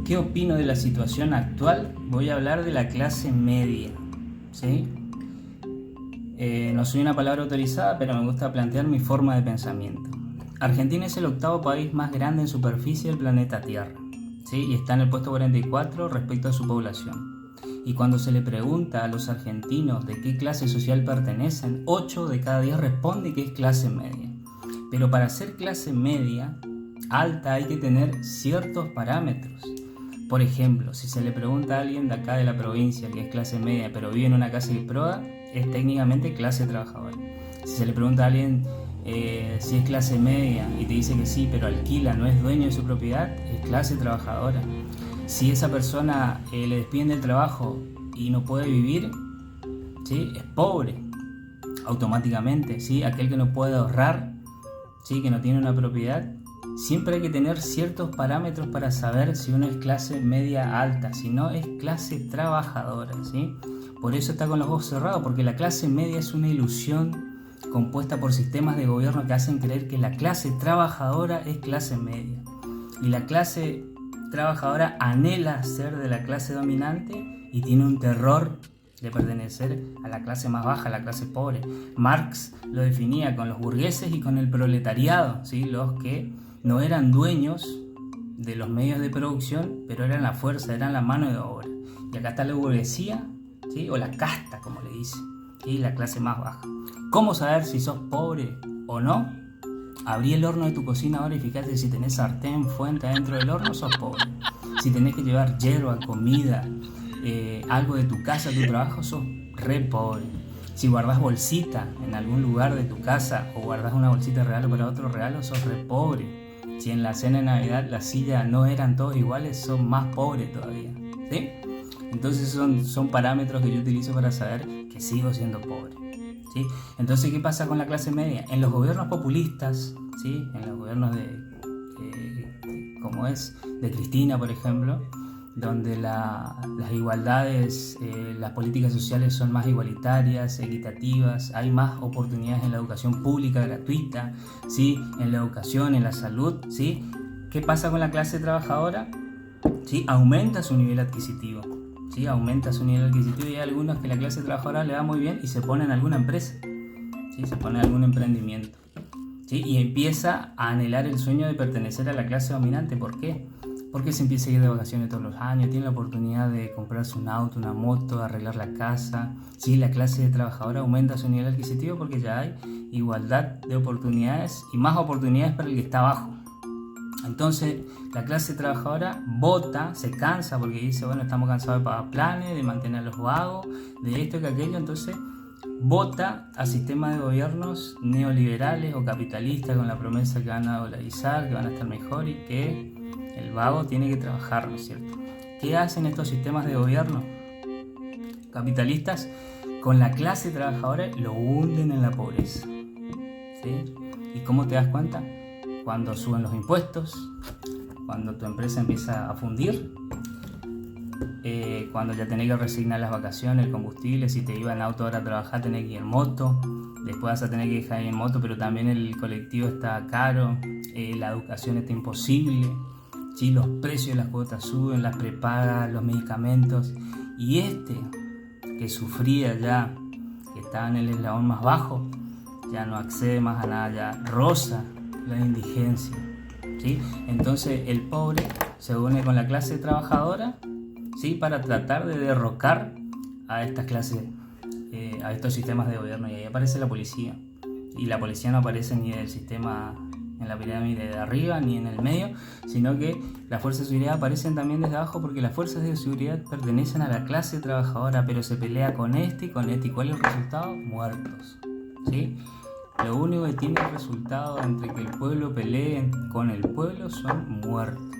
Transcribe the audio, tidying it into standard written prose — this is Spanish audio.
¿Qué opino de la situación actual? Voy a hablar de la clase media, ¿sí? No soy una palabra autorizada, pero me gusta plantear mi forma de pensamiento. Argentina es el octavo país más grande en superficie del planeta Tierra, ¿sí? Y está en el puesto 44 respecto a su población. Y cuando se le pregunta a los argentinos de qué clase social pertenecen, 8 de cada 10 responde que es clase media. Pero para ser clase media alta hay que tener ciertos parámetros. Por ejemplo, si se le pregunta a alguien de acá de la provincia que es clase media pero vive en una casa de proa, es técnicamente clase trabajadora. Si se le pregunta a alguien si es clase media y te dice que sí, pero alquila, no es dueño de su propiedad, es clase trabajadora. Si esa persona le despiden del trabajo y no puede vivir, ¿sí? Es pobre automáticamente, ¿sí? Aquel que no puede ahorrar, ¿sí? Que no tiene una propiedad. Siempre hay que tener ciertos parámetros para saber si uno es clase media alta, si no es clase trabajadora, ¿sí? Por eso está con los ojos cerrados, porque la clase media es una ilusión compuesta por sistemas de gobierno que hacen creer que la clase trabajadora es clase media. Y la clase trabajadora anhela ser de la clase dominante y tiene un terror de pertenecer a la clase más baja, a la clase pobre. Marx lo definía con los burgueses y con el proletariado, ¿sí? Los que no eran dueños de los medios de producción, pero eran la fuerza, eran la mano de obra. Y acá está la burguesía, ¿sí? O la casta, como le dicen, ¿sí? La clase más baja. ¿Cómo saber si sos pobre o no? Abrí el horno de tu cocina ahora y fíjate si tenés sartén, fuente adentro del horno, sos pobre. Si tenés que llevar hierba, comida, algo de tu casa, tu trabajo, sos re pobre. Si guardás bolsita en algún lugar de tu casa o guardás una bolsita de regalo para otro regalo, sos re pobre. Si en la cena de Navidad las sillas no eran todos iguales, son más pobres todavía, ¿sí? Entonces son parámetros que yo utilizo para saber que sigo siendo pobre, ¿sí? Entonces, ¿qué pasa con la clase media? En los gobiernos populistas, ¿sí? En los gobiernos como es de Cristina, por ejemplo, donde las igualdades, las políticas sociales son más igualitarias, equitativas, hay más oportunidades en la educación pública gratuita, ¿sí? En la educación, en la salud, ¿sí? ¿Qué pasa con la clase trabajadora? ¿Sí? Aumenta su nivel adquisitivo, ¿sí? Aumenta su nivel adquisitivo y hay algunos que la clase trabajadora le va muy bien y se pone en alguna empresa, ¿sí? Se pone en algún emprendimiento, ¿sí? Y empieza a anhelar el sueño de pertenecer a la clase dominante. ¿Por qué? Porque se empieza a ir de vacaciones todos los años, tiene la oportunidad de comprarse un auto, una moto, arreglar la casa. Sí, la clase trabajadora aumenta su nivel adquisitivo porque ya hay igualdad de oportunidades y más oportunidades para el que está abajo. Entonces, la clase trabajadora vota, se cansa porque dice, bueno, estamos cansados de pagar planes, de mantener a los vagos, de esto y de aquello. Entonces, vota a sistemas de gobiernos neoliberales o capitalistas con la promesa que van a dolarizar, que van a estar mejor y que el vago tiene que trabajar, ¿no es cierto? ¿Qué hacen estos sistemas de gobierno capitalistas? Con la clase trabajadora lo hunden en la pobreza, ¿sí? ¿Y cómo te das cuenta? Cuando suben los impuestos, cuando tu empresa empieza a fundir, cuando ya tenés que resignar las vacaciones, el combustible, si te iba en auto ahora a trabajar tenés que ir en moto, después vas a tener que dejar ir en moto, pero también el colectivo está caro, la educación está imposible, ¿sí? Los precios de las cuotas suben, las prepagas, los medicamentos, y que sufría ya, que estaba en el eslabón más bajo, ya no accede más a nada, ya roza la indigencia, ¿sí? Entonces el pobre se une con la clase trabajadora, ¿sí? Para tratar de derrocar a estas clases, a estos sistemas de gobierno, y ahí aparece la policía, y la policía no aparece ni del sistema en la pirámide de arriba ni en el medio, sino que las fuerzas de seguridad aparecen también desde abajo, porque las fuerzas de seguridad pertenecen a la clase trabajadora, pero se pelea con este y con este. ¿Y cuál es el resultado? Muertos, ¿sí? Lo único que tiene resultado entre que el pueblo pelee con el pueblo son muertos.